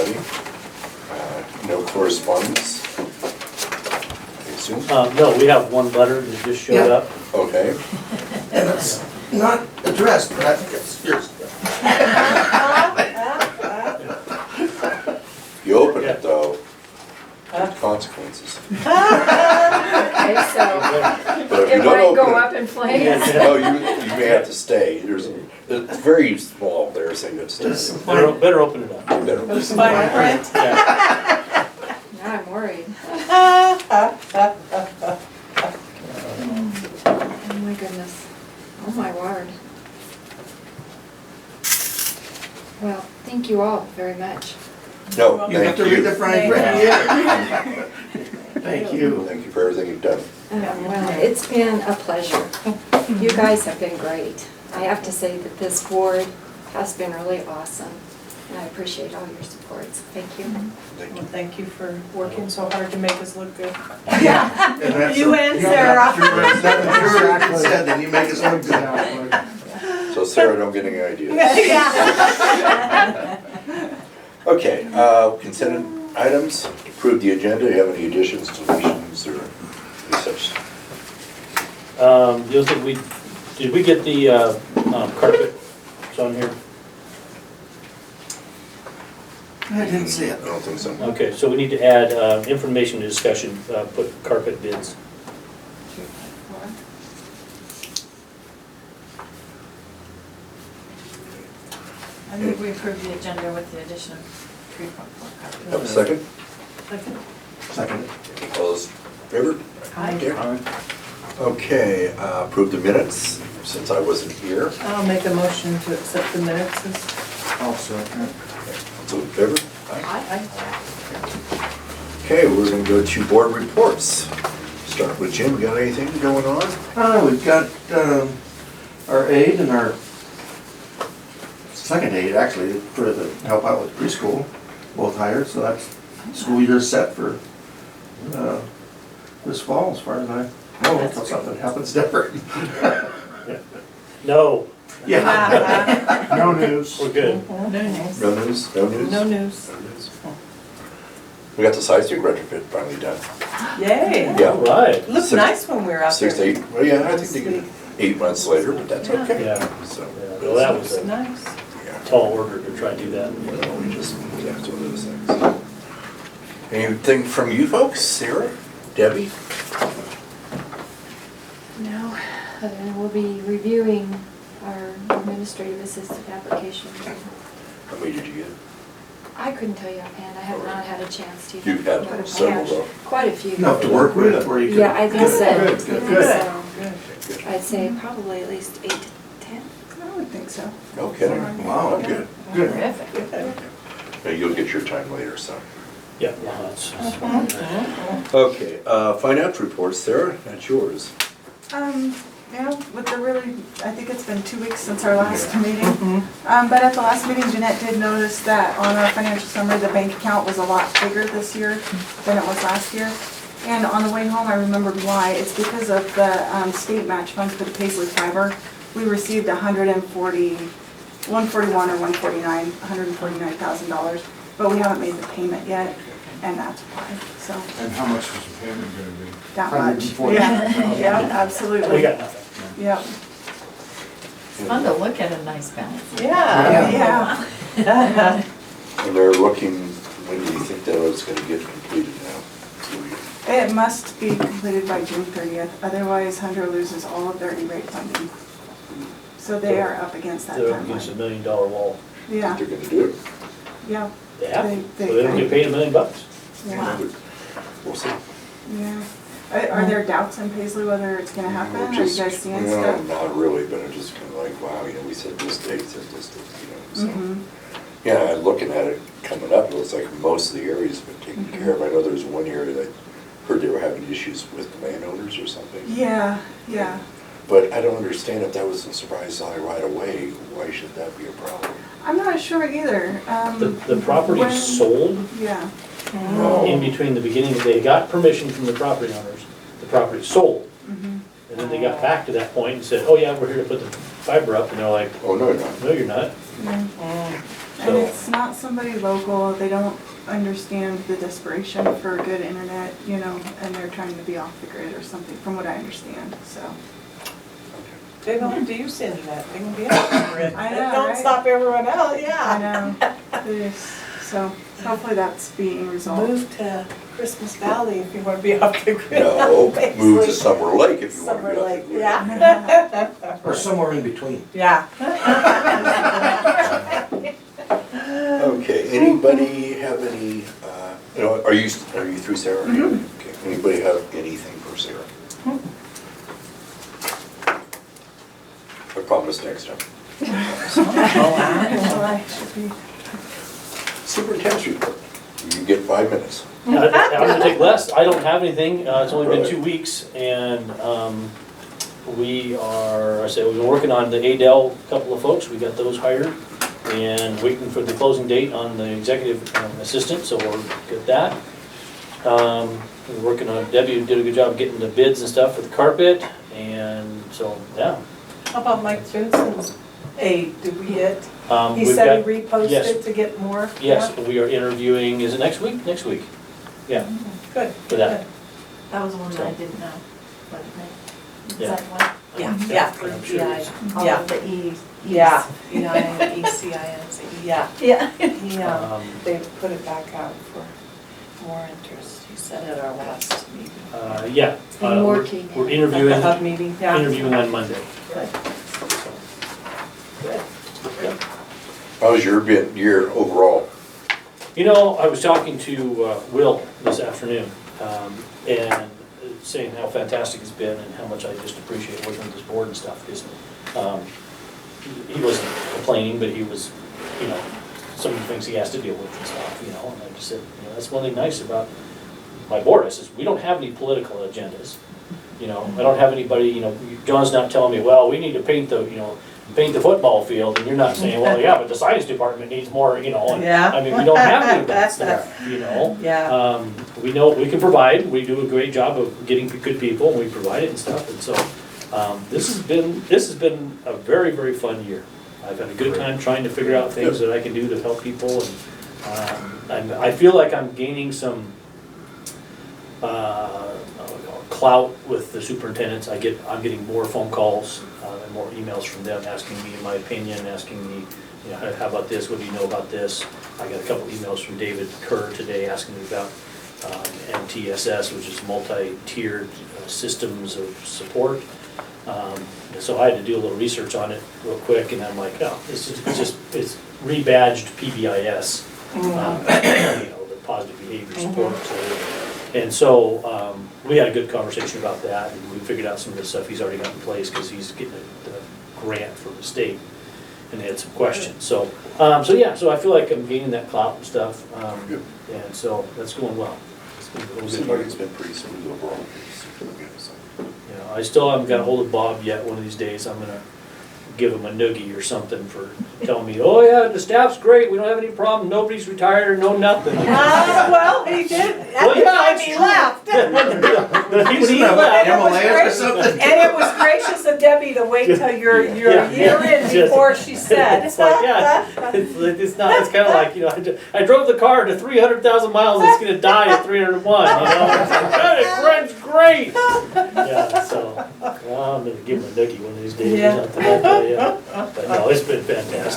everybody. No correspondence, I assume? No, we have one letter that just showed Yeah. up. Okay. And it's not addressed, but I think it's yours. You open it though, there's consequences. Okay, so But if you it don't might go open up in flames. it, no, you may have to stay. It's very small there, saying that There's stays. some Better open it up. Better. There's some fine print. Yeah. Now I'm worried. Oh my goodness. Oh my word. Well, thank you all very much. No, You have thank to read the you. fine print. Yeah. Thank you. Thank you for everything you've done. Well, it's been a pleasure. You guys have been great. I have to say that this board has been really awesome, and I appreciate all your supports. Thank you. Thank Well, you. thank you for working so hard to make us look good. Yeah. And that's You a- and yeah, Sarah. that's true. Said that you make us look good. So Sarah, don't get any ideas. Yeah. Okay, consent items, approve the agenda. Do you have any additions, deletions, or any such? The other thing, did we get the carpet? It's on here. I didn't see it. I don't think so. Okay, so we need to add information to discussion, put carpet bids. I think we approved the agenda with the addition of 3.4 Have a carpet. second? Second. All those in favor? Aye. Okay, approve the minutes, since I wasn't here. I'll make a motion to accept the minutes as. I'll second. So in favor? Aye. Okay, we're gonna go to board reports. Start with Jim, got anything going on? We've got our aide and our second aide, actually, for the help out with preschool, both hired, so that's school year set for this fall, as far as I know, until something happens different. No, Yeah. No news. we're good. No news. No news? No news? No news. No news. We got the side street retrofit finally done. Yay. Yeah. All right. Looked Six- nice when we were out there. 6 to 8, well, yeah, I think they get 8 months later, but that's okay. Yeah. So, Yeah, well, that was a Nice. yeah, tall order to try to do that. well, we just, yeah, it's one of those things. Anything from you folks, Sarah, Debbie? No, other than we'll be reviewing our administrative assistant application. How many did you get? I couldn't tell you offhand. I have not had a chance to. You've had But I several, have though. Quite a few. Enough to work with, where you could. Yeah, I think so. Good, good, good. So, Good. I'd say probably at least 8 to 10. I would think so. No kidding. Wow, good, good. Terrific. Now, you'll get your time later, so. Yeah, well, that's, Okay, finance reports, Sarah, that's yours. Yeah, with the really, I think it's been 2 weeks since our last meeting. But at the last meeting, Jeanette did notice that on our financial summary, the bank account was a lot bigger this year than it was last year. And on the way home, I remembered why. It's because of the state match funds for the Paisley Fiber. We received 141 or 149, $149,000, but we haven't made the payment yet, and that's why, so, And how much is the payment gonna be? that much. 140. Yeah, yeah, absolutely. we got nothing. Yep, It's fun to look at a nice balance. Yeah. yeah. And they're looking, when do you think that it's gonna get completed now? It must be completed by June 30th, otherwise Hunter loses all of their E-rate funding. So they are up against that They're up against $1 timeline. million wall. Yeah, They're gonna do it? yeah, They have to, They- so they don't get paid $1 million. yeah, We'll see. yeah. Are there doubts in Paisley whether it's gonna happen? Are you guys seeing No, stuff? not really, but I'm just kinda like, wow, you know, we said this date, said this date, you know, so. Mhm. Yeah, and looking at it coming up, it looks like most of the areas have been taken care of. I know there was one area that heard they were having issues with landowners or something. Yeah, yeah. But I don't understand if that was a surprise right away, why should that be a problem? I'm not sure either. The property when- sold Yeah, in between the beginning, they got permission from the property owners, the property sold. mhm. And then they got back to that point and said, oh yeah, we're here to put the fiber up, and they're like, Oh, no, you're not. no, you're not. Yeah. And it's not somebody local, they don't understand the desperation for good internet, you know, and they're trying to be off the grid or something, from what I understand, so. They don't use internet, they can be on the grid. I They know, don't right? stop everyone else, I yeah. know, it is, so hopefully that's being resolved. Move to Christmas Valley if you want to be off the grid. No, move to basically. Summer Lake if you want to Summer be off Lake, the grid. yeah. Or somewhere in between. Yeah. Okay, anybody have any, are you through, Sarah? Okay, anybody have anything for Sarah? I promise next time. Well, I should be. Superintendent's report, you get 5 minutes. I'm gonna take less, I don't have anything, it's only been Really? 2 weeks, and we are, we've been working on the ADEL, couple of folks, we got those hired, and waiting for the closing date on the executive assistant, so we'll get that. We're working on, Debbie did a good job getting the bids and stuff for the carpet, and so, yeah. How about Mike Vincent's aid, did we get? He We've said got- he reposted yes. to get more? Yes, more? we are interviewing, is it next week? Next week, yeah, Good. for that. That was one that I didn't know, but is Yeah. that one? Yeah, yeah, For I'm sure EI, it is. all Yeah. of the E, Yeah. EI, ECINC. yeah. Yeah. Yeah, Um, they put it back out for more interest, he said at our last meeting. Yeah. I'm we're- working. We're At the interviewing, hub meeting, yeah. interviewing on Monday. Good. Good. Yeah. How's your year overall? You know, I was talking to Will this afternoon, and saying how fantastic it's been and how much I just appreciate working with this board and stuff, because he wasn't complaining, but he was, you know, some of the things he has to deal with and stuff, you know, and I just said, you know, that's one thing nice about my board, I says, we don't have any political agendas. You know, I don't have anybody, you know, John's not telling me, well, we need to paint the football field, and you're not saying, well, yeah, but the science department needs more, you know, and, Yeah. I mean, we don't have any of that stuff, you know? Yeah. We know we can provide, we do a great job of getting good people, and we provide it and stuff, and so, this has been a very, very fun year. I've had a good time trying to figure out things that I can do to help people, and I feel like I'm gaining some clout with the superintendents. I'm getting more phone calls and more emails from them asking me my opinion, asking me, you know, how about this, what do you know about this? I got a couple emails from David Kerr today asking me about MTSS, which is multi-tiered systems of support. So I had to do a little research on it real quick, and I'm like, oh, it's rebadged PBIS, you know, the positive behavior support. And so we had a good conversation about that, and we figured out some of the stuff he's already got in place, because he's getting the grant from the state, and they had some questions. So I feel like I'm gaining that clout and stuff, Good. and so that's going well. It's been a It good seems year. like it's been pretty smooth overall. So, You know, I still haven't got a hold of Bob yet. One of these days, I'm gonna give him a noogie or something for telling me, oh yeah, the staff's great, we don't have any problem, nobody's retired or no nothing. Well, he did, at Well, the yeah, time it's he true. left. When he Isn't that left, Himalayas or something? And it was gracious of Debbie to wait till you're Yeah, a year yeah. in before she said. It's like, yeah, it's kind of like, you know, I drove the car to 300,000 miles, it's gonna die at 301, you know? It's like, God, it runs great! Yeah, so, well, I'm gonna give him a noogie one of these days or Yeah. something like that, yeah. But no, it's been fantastic.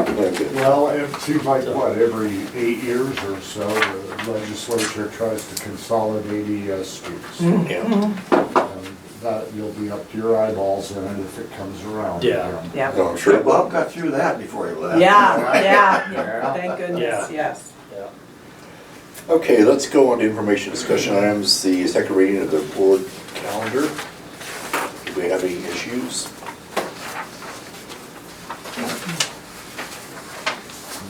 good. Well, it seems like, what, every 8 years or so, the legislature tries to consolidate ESDs. Yeah. And that, you'll be up to your eyeballs in it if it comes around. Yeah. again. Yeah, No, I'm Sure, sure. Bob got through that before he left. yeah, thank goodness, Yeah. yes. Yeah. Okay, let's go on to information discussion items, the second reading of the board calendar. Do we have any issues?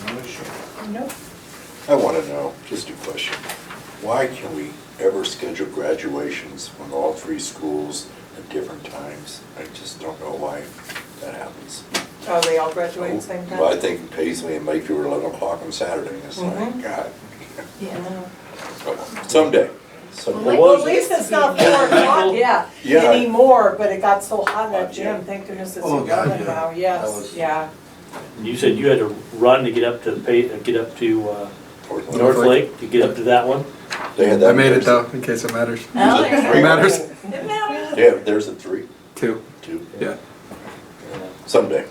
No issue. Nope. I want to know, just a question, why can we ever schedule graduations when all three schools at different times? I just don't know why that happens. Oh, they all graduate at the same time? Well, I think Paisley and Lakeview are 11 o'clock on Saturday, and it's like, Mhm. God, Yeah. someday. Well, at least it's not 4 o'clock, yeah, Yeah. anymore, but it got so hot in that Yeah. gym, thank goodness it's Oh, God, 11 yeah. now, That yes, was- yeah. You said you had to run to get up to North Lake, to get up to that one? They had that. I made it though, in case it matters. Oh, It there It you go. matters. It matters. Yeah, there's a 3, 2. 2. Yeah. Someday.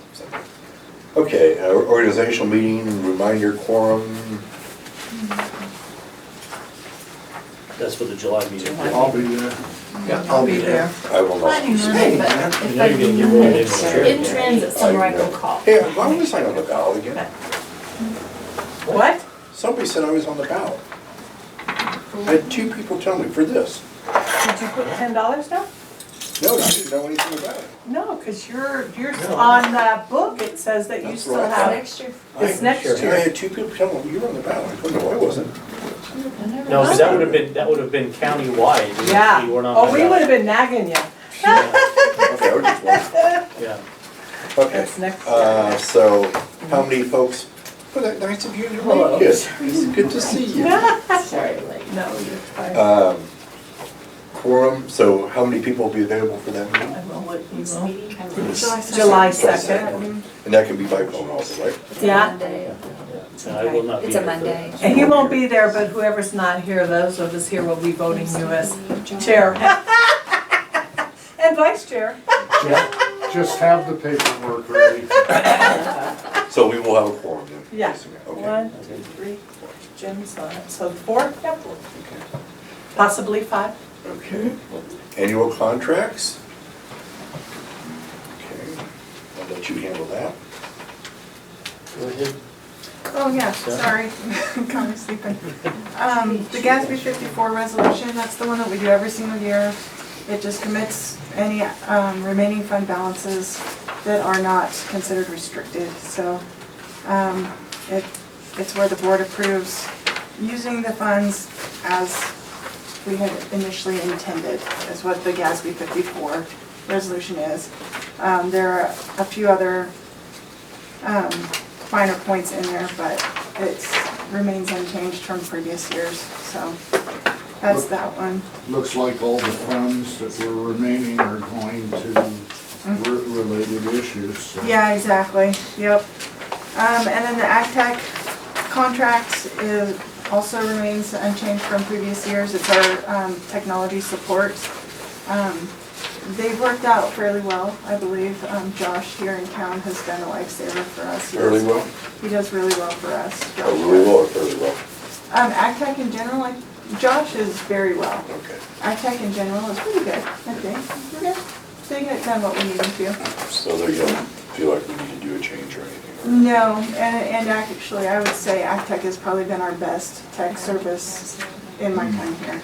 Okay, organizational meeting, reminder quorum. That's for the July meeting. I'll be there. Yeah, I'll be there. I will not. Planning on Hey, it, but man. if Now you're gonna get rid of it. I in transit somewhere, I can call. Hey, why was I on the ballot again? What? Somebody said I was on the ballot. I had 2 people tell me for this. Did you put $10 down? No, I didn't know anything about it. No, because you're on that book, it says that you That's still right. have. Next year. It's next I year. had 2 people tell me, you were on the ballot. I couldn't know I wasn't. I never No, because know. that would have been countywide. Yeah. You weren't on Oh, the we ballot. would have been nagging you. Yeah, Okay, I was just wondering. yeah. Okay, That's next year. so how many folks, well, that nice of you to Hello. make it. It's good to see you. Sorry, like, No, you're fine. Quorum, so how many people will be available for that meeting? I will, what, you will? July 2nd. And that can be by phone also, right? Yeah. Monday. And I will not be It's a here for Monday. that. And he won't be there, but whoever's not here, those of us here will be voting you as chair. And vice chair. Just have the paperwork ready. So we will have a quorum then? Yeah. Okay. 1, 2, 3, Jim's on it, so 4, yep, Okay. possibly 5. Okay. Annual contracts? Okay, I'll let you handle that. Go ahead. Oh, yeah, sorry, kind of sleeping. The GASB 54 resolution, that's the one that we do every single year. It just commits any remaining fund balances that are not considered restricted. So it's where the board approves using the funds as we had initially intended, is what the GASB 54 resolution is. There are a few other finer points in there, but it remains unchanged from previous years, so that's that one. Looks like all the funds that were remaining are going to related issues. So. Yeah, exactly, yep. And then the AgTech contract also remains unchanged from previous years. It's our technology support. They've worked out fairly well, I believe. Josh here in town has been a lifesaver for us. Fairly well? He does really well for us. Oh, really well or fairly well? AgTech in general, like, Josh is very well. Okay. AgTech in general is pretty good, I think. We're good. They get done what we need them to. So there you don't feel like we need to do a change or anything? No, and actually, I would say AgTech has probably been our best tech service in my time here,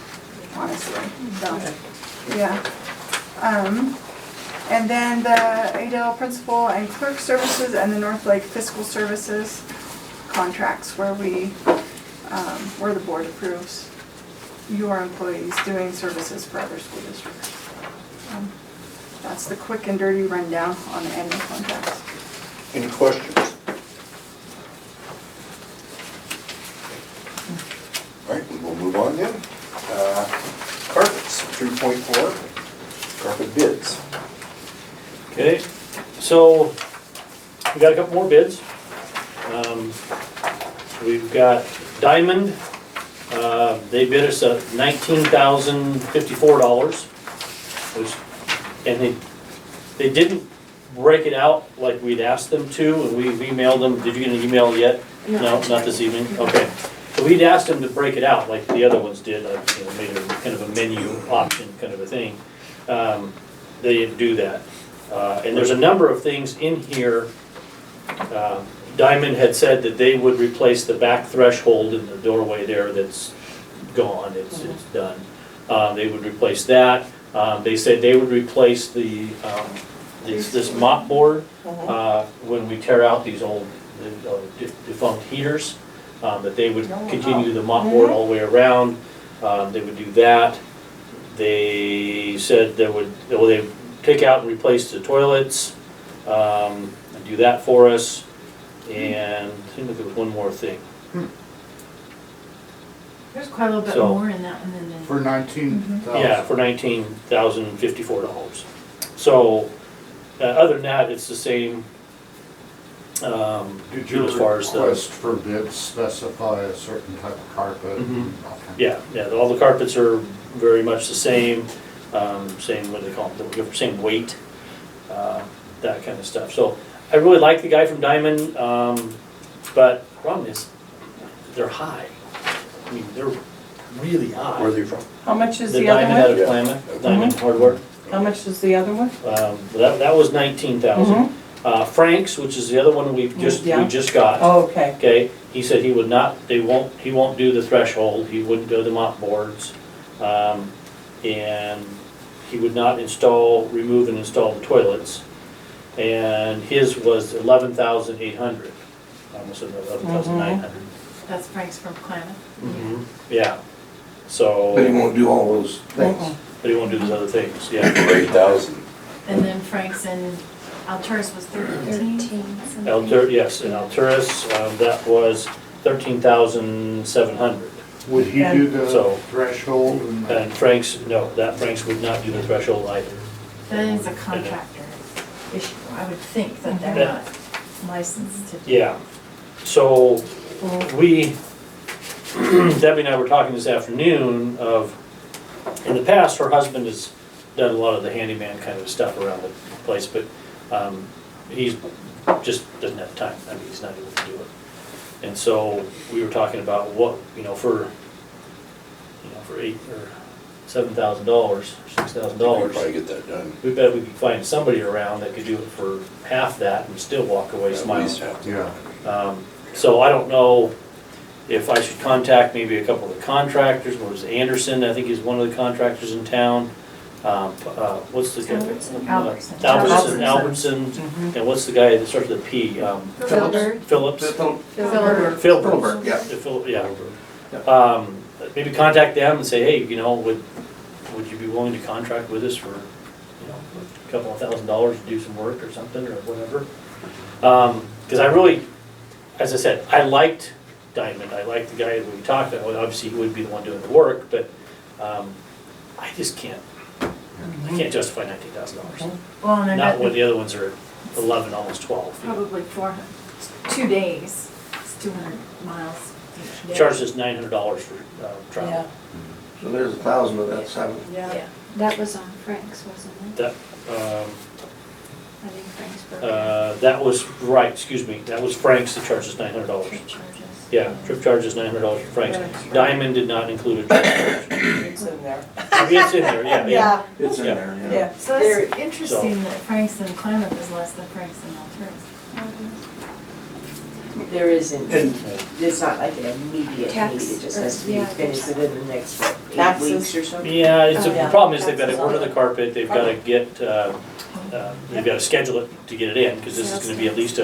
honestly, so, yeah. And then the Adel Principal and Clerk Services and the North Lake Fiscal Services contracts where where the board approves your employees doing services for other school districts. That's the quick and dirty rundown on the annual contracts. Any questions? All right, we will move on then. Carpets, 3.4, carpet bids. Okay, so we got a couple more bids. We've got Diamond, they bid us at $19,054, which, and they didn't break it out like we'd asked them to, and we emailed them. Did you get an email yet? No, not this evening, okay. So we'd asked them to break it out like the other ones did, made a kind of a menu option kind of a thing. They didn't do that. And there's a number of things in here. Diamond had said that they would replace the back threshold in the doorway there that's gone, it's done. They would replace that. They said they would replace this mop board when we tear out these old defunct heaters, that they would continue the mop board all the way around. They would do that. They said they'd take out and replace the toilets, and do that for us. And I think there was one more thing. There's quite a little bit So- more in that one than in. For 19,000. Yeah, for $19,054. So, other than that, it's the same Did you know, your as far as the. request for bids specify a certain type of carpet? Mhm. Okay. Yeah, all the carpets are very much the same, same, what do they call them, the same weight, that kind of stuff. So I really like the guy from Diamond, but the problem is, they're high. I mean, they're really high. Where are they from? How much is The the other Diamond out one? of Klamath, Diamond Hardware, How much is the other one? that was 19,000. Frank's, which is the other one we Yeah. just got. Oh, okay. Okay, he said he would not, he won't do the threshold, he wouldn't do the mop boards. And he would not remove and install the toilets. And his was 11,800, almost 11,900. That's Frank's from Klamath. Yeah, But he so, won't do all those things. but he won't do those other things, yeah. For 8,000. And then Frank's in Alturas was 13. 13. Yes, in Alturas, that was 13,700. Would he do So- the threshold and And Frank's, no, that Frank's would not do the threshold either. That is a contractor issue. I would think that they're Yeah. not licensed to do. Yeah, so Debbie and I were talking this afternoon of, in the past, her husband has done a lot of the handyman kind of stuff around the place, but he's just doesn't have time. I mean, he's not able to do it. And so we were talking about what, for $8,000 or $7,000, $6,000. Probably get that done. We bet we could find somebody around that could do it for half that and still walk away At smiling. least half the Yeah. money. So I don't know if I should contact maybe a couple of the contractors. What is Anderson, I think is one of the contractors in town. What's the guy? Albertson. Albertson, and what's the guy that starts with a P? Filbert. Phillips? Filbert. Filbert. Yeah. Yeah. Maybe contact them and say, hey, would you be willing to contract with us for, a couple of $1,000s to do some work or something, or whatever? Because I really, as I said, I liked Diamond, I liked the guy that we talked about. Well, obviously he would be the one doing the work, but I just can't, I can't justify $19,000. Well, and I Not bet when the other ones are 11, almost 12. probably 2 days, it's 200 miles each day. Charges us $900 for travel. So there's 1,000 of that, seven. Yeah. That was on Frank's, wasn't it? That, I think Frank's broke. that was, right, excuse me, that was Frank's that charges $900. Trip charges. Yeah, trip charge is $900 for Frank's. Diamond did not include a trip charge. It's in there. I mean, it's in there, yeah. It's in Yeah. there, yeah. Yeah. So it's interesting that Frank's in Klamath is less than Frank's in Alturas. There isn't, And it's not like an immediate need, Tax, it just has to be yeah, finished there's- within the next, what, 8 Taxes. weeks or something? Yeah, it's, Oh, the yeah. problem is they've got to Taxes order on the it. carpet, they've got to get, they've got to schedule it to get it in, because this is gonna be at least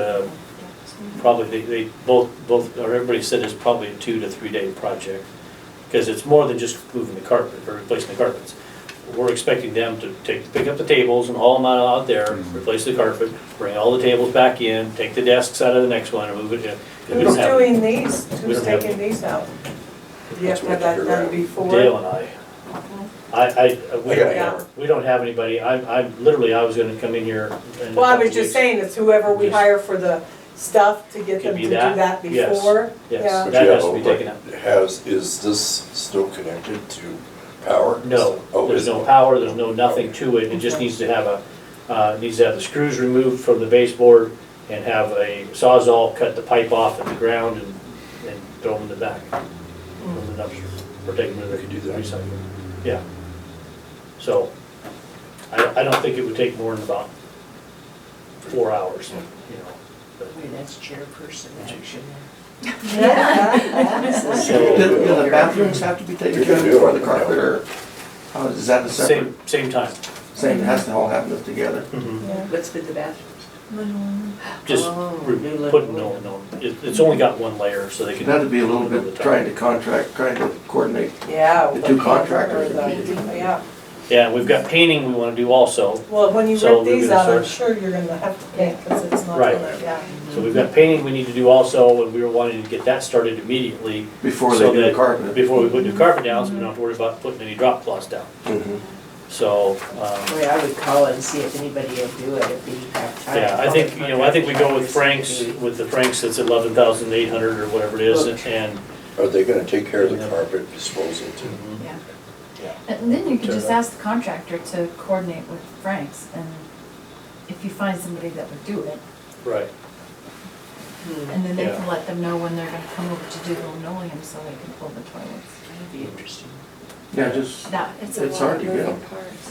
probably, they both, or everybody said it's probably a 2 to 3 day project, because it's more than just moving the carpet, or replacing the carpets. We're expecting them to pick up the tables and haul them out there, replace the carpet, bring all the tables back in, take the desks out of the next one, and move it in. 'Cause we Who's don't have- doing these? we Who's don't have- taking these out? Do you have That's to what have that you're done at. before? Dale and I, I got a Yeah. hammer. we don't have anybody, I literally, I was gonna come in here in a Well, I couple was just weeks. saying, it's whoever we Just- hire for the stuff to get Could them be to do that, that yes, before. yes. Yeah. But That yeah, has to be but taken out. is this still connected to power? No, Oh, there's is no it? power, there's no nothing to it, it just needs to have the screws removed from the baseboard and have a Sawzall cut the pipe off at the ground and throw them in the back from the dumpster, or take them to the We could do that. recycling. Yeah. So, I don't think it would take more than about 4 hours, but- Wait, that's chairperson action. do the bathrooms have to be taken care of before the carpet, or how, is that a separate? Same time. Same, it has to all happen together. What's with the bathrooms? Just Oh, new level. putting, it's only got one layer, so they can. That'd be a little over the bit top. trying to coordinate. Yeah. The two contractors. Yeah, Yeah, we've got painting we wanna do also. well, when you So rip we're these gonna out, I'm start- sure you're gonna have to paint, because it's not Right. gonna, yeah. So we've got painting we need to do also, and we were wanting to get that started immediately. Before so they do the that- carpet. Before we put new carpet down, so we don't have to worry about putting any drop cloths down. Mhm. So, Boy, I would call and see if anybody will do it if we have time. yeah, I think, I think we go with Frank's, with the Frank's that's 11,800 or whatever it is, and. Are they gonna take care of the carpet disposal too? Mhm. Yeah. Yeah. And then you can Turn just it up. ask the contractor to coordinate with Frank's, and if you find somebody that would do it, Right. and then they Yeah. can let them know when they're gonna come over to do the linoleum so they can pull the toilets. That'd be interesting. Yeah, just, That, It's a It's lot hard of to moving get. parts.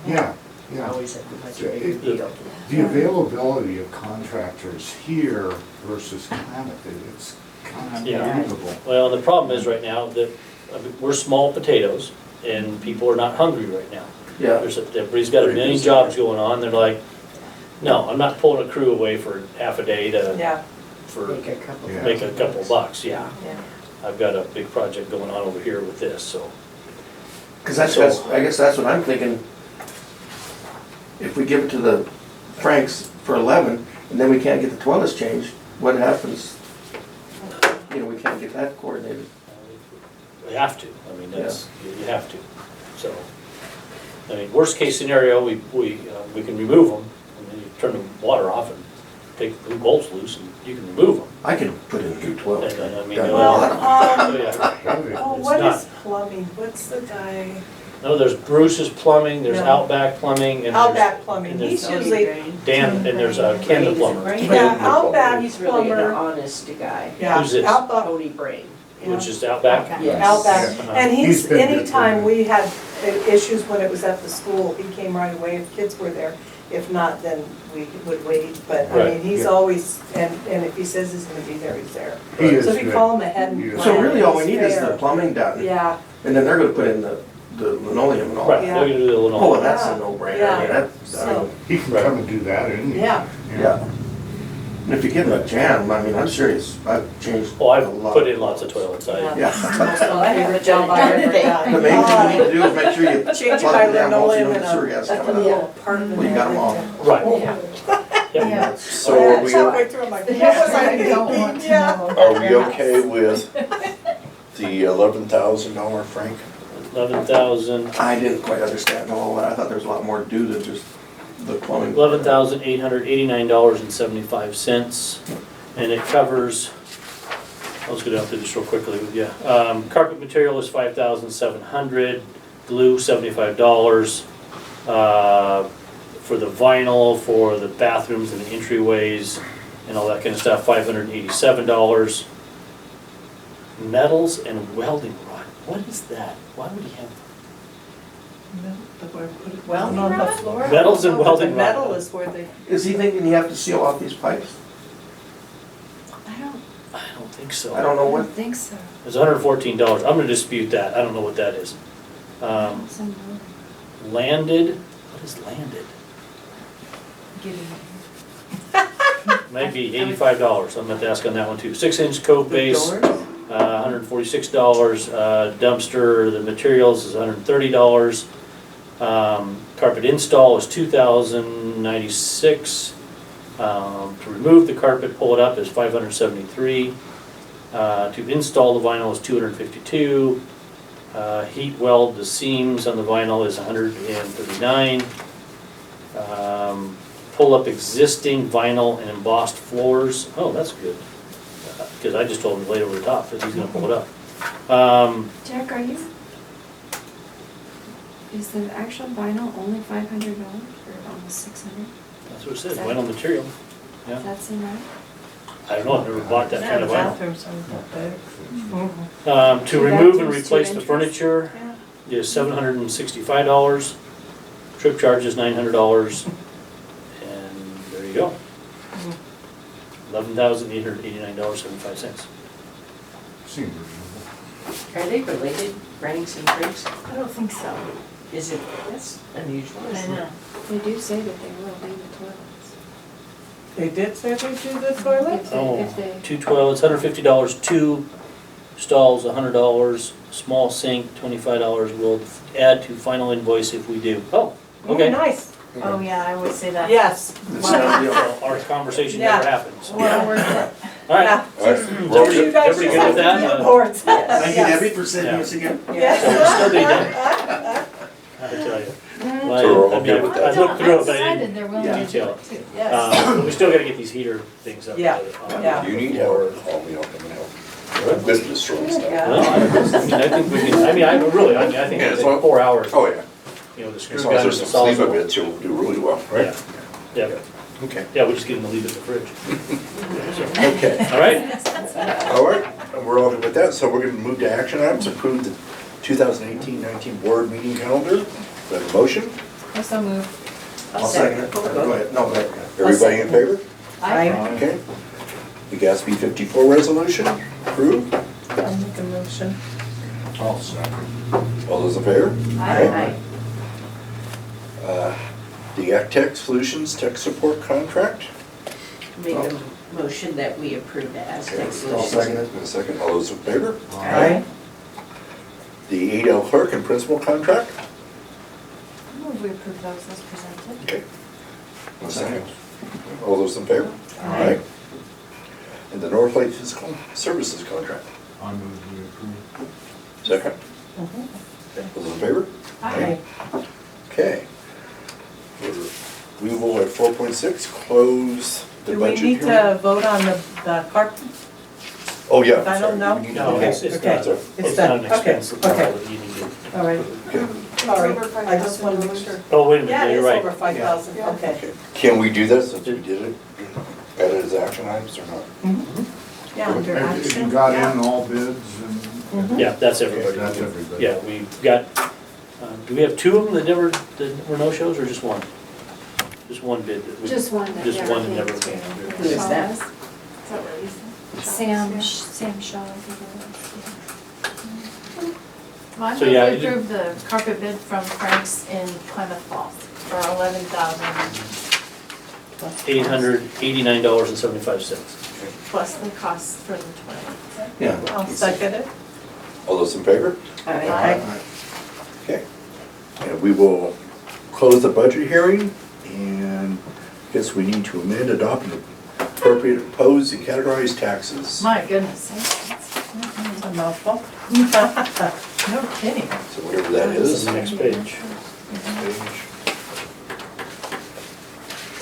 Yeah, yeah. Always a much bigger deal. The availability of contractors here versus Klamath, it's kind of Yeah. unbelievable. Well, the problem is right now that, we're small potatoes, and people are not hungry right now. yeah, Everybody's got a million jobs going on, they're like, no, I'm not pulling a crew away for half a day to, Yeah, for, Make a couple. Yeah. make a couple bucks, yeah. yeah. I've got a big project going on over here with this, so. cause that's, I guess that's what I'm thinking. If we give it to the Franks for 11, and then we can't get the toilets changed, what happens? We can't get that coordinated. We have to, I mean, that's, you have to, so. I mean, worst case scenario, we can remove them, and then you turn the water off and take the blue bolts loose, and you can remove them. I can put in a new 12. And then, I mean, Done a Well, lot. Oh, yeah. oh, It's what not- is plumbing? What's the guy? No, there's Bruce's Plumbing, there's Yeah. Outback Plumbing, and Outback there's, Plumbing. and there's He's usually, Dan, and there's Ken the plumber, yeah, Outback He's really an plumber. honest guy. Yeah, Who's this? Outback. Tony Brain. which is Outback. Yes. Outback, Uh-huh. and He's he's, been good anytime for me. we had issues when it was at the school, he came right away if kids were there. If not, then we would wait, but I Right. mean, he's Yeah. always, and if he says he's gonna be there, he's there. He is So if you good. call him ahead He and is. So plan, really all we he's need is the there. plumbing done, Yeah, and then they're gonna put in the linoleum and all. Right, Yeah. they're gonna do the Oh, well, linoleum. that's Yeah. a no-brainer, Yeah. I mean, that's, I So- mean, He can come and do that, and yeah. yeah. And if you give them a jam, I mean, I'm serious, I've changed a Oh, I've lot. put in lots of toilets, Yeah. Yeah. My favorite job I've ever The done. main thing you need to do is make sure you Change plug my the damn holes, you linoleum know, in the sewer gas a coming little out. apartment. Well, you got them all. Right. Yeah. Yeah. So are we, Halfway through, I'm like, what Yeah, was I I don't want thinking? to Yeah. know. are we okay with the $11,000 Frank? 11,000, I didn't quite understand all that, I thought there was a lot more to do than just the plumbing. $11,889.75, and it covers, I'll just go down through this real quickly with you. Carpet material is $5,700, glue $75, for the vinyl, for the bathrooms and the entryways, and all that kind of stuff, $587. Metals and welding rod, what is that? Why would he have? Well, on the floor. Metals and welding The metal rod. is where they, Is he thinking you have to seal off these pipes? I don't think so. I don't know I what, don't think so. It's $114, I'm gonna dispute that, I don't know what that is. It's in order. Landed, what is landed? Maybe $85, I'm gonna have to ask on that one too. 6-inch cove base, $146, dumpster, the materials is $130. Carpet install is $2,096. To remove the carpet, pull it up is $573. To install the vinyl is $252. Heat weld the seams on the vinyl is $139. Pull up existing vinyl and embossed floors, oh, that's good. Because I just told him to lay it over the top, but he's gonna pull it up. Jack, are you, is the actual vinyl only $500 or almost $600? That's what it says, vinyl material. Yeah. That's in right? I don't know, I've never bought that kind of vinyl. bathrooms aren't that big. To Two remove and bathrooms, replace 2 the entries. furniture Yeah. is $765. Trip charge is $900. And there you go. $11,889.75. seems reasonable. Are they related, Franks and Franks? I don't think so. Is it, that's unusual, I isn't it? know. They do say that they will do the toilets. They did say they do the toilet? If they, Oh, if they, 2 toilets, $150, 2 stalls, $100, small sink, $25. We'll add to final invoice if we do. Oh, okay. Nice, Oh, yeah, I would say that. yes. it's not, you know, Well, our conversation Yeah. never happens. Well, we're- All right. Yeah. All right. Is everybody, You guys everybody just good have with to that? be on board. Thank you, Yes. Debbie, for sending us again. So we'll still be done, Yes. I tell you. no, I So we're all mean, good with that? I looked through it, I'm but I excited didn't they're willing to do detail it it. too. Yes. But we still gotta get these heater things up. Yeah, yeah. If you need help, call me, I'll come and help. I'm good at this sort of stuff. Yeah. Well, I think we can, I think Yeah, it's as like long- 4 hours. Oh, yeah. You know, the screw As gun long as and there's the some sleeve solid. of it, you'll do really well, right? Yeah, yeah, Okay. yeah, we just get them to leave it in the fridge. Okay. All right? All right, and we're all good with that, so we're gonna move to action items, approve the 2018-19 board meeting calendar. Do I have a motion? Also move. I'll second it. Go ahead, no, go ahead. Everybody in favor? I Okay. The Gatsby 54 resolution, approved. I'll make a motion. All those in favor? Aye. The Tech Solutions Tech Support Contract. Make a motion that we approve the Aztec I'll Solutions. second it. In a second, all those in favor? Aye. The ADL Clerk and Principal Contract. Move we approve those as presented. Okay. In a second. All those in favor? Aye. And the North Lake Physical Services Contract. I move we approve. Second. Mhm. All those in favor? Aye. Okay. We will at 4.6 close the Do we budget need hearing. to vote on the carpet? Oh, yeah. I don't sorry, know. we need to No, do it's, that. it's Okay. not, It's it's done. not an Okay, expense okay. that you need to. All right, Okay. sorry, It's over I just want to make $5,000. sure. Oh, wait a minute, Yeah, yeah, it you're is right. over 5,000, Yeah. okay. Okay. Can we do that since we did it? Add it as action items or not? Yeah, Under If you action. got Yeah. in all bids and. Mhm. Yeah, that's everybody. That's everybody. Yeah, we got, do we have two of them that were no-shows, or just one? Just one bid that we. Just one that Just never one that came never through. came through. Who is that? Is that what you said? Sam Shaw, I think it was, Well, I So, move yeah, we you did- approve the carpet bid from Frank's in Plymouth Falls for $11,000 $889.75. plus the cost for the toilet. Yeah. I'll second it. All those in favor? Aye. Okay. And we will close the budget hearing, and guess we need to amend, adopt, and appropriate, impose, and categorize taxes. My goodness. It's a mouthful. No kidding. So whatever that This is is. the next page.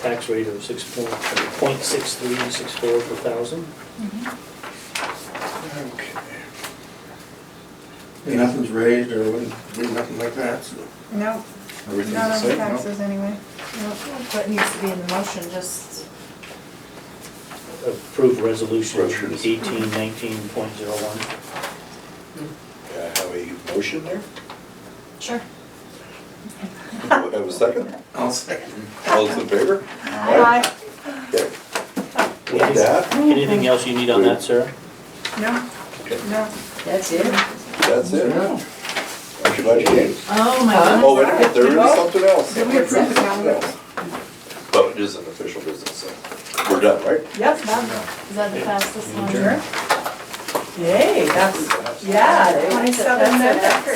Tax rate of 6.6364 per thousand. Okay. Nothing's raised or nothing like that, so. No, Everything's not the on the same, no? taxes anyway. What needs to be in the motion, just, Approve resolution Resolution. 1819.01. I have a motion there. sure. Have a second? I'll second. All those in favor? Aye. Okay. With that, Anything else you need on that, Sarah? No, okay, no. That's it? that's it. Aren't you glad you came? Oh, my Huh? goodness. Oh, wait a minute, there is something else. Did we approve the calendar? But it is an official business, so we're done, right? Yep. Is that the fastest one? Adjourn. Yay, that's, yeah, 27 minutes.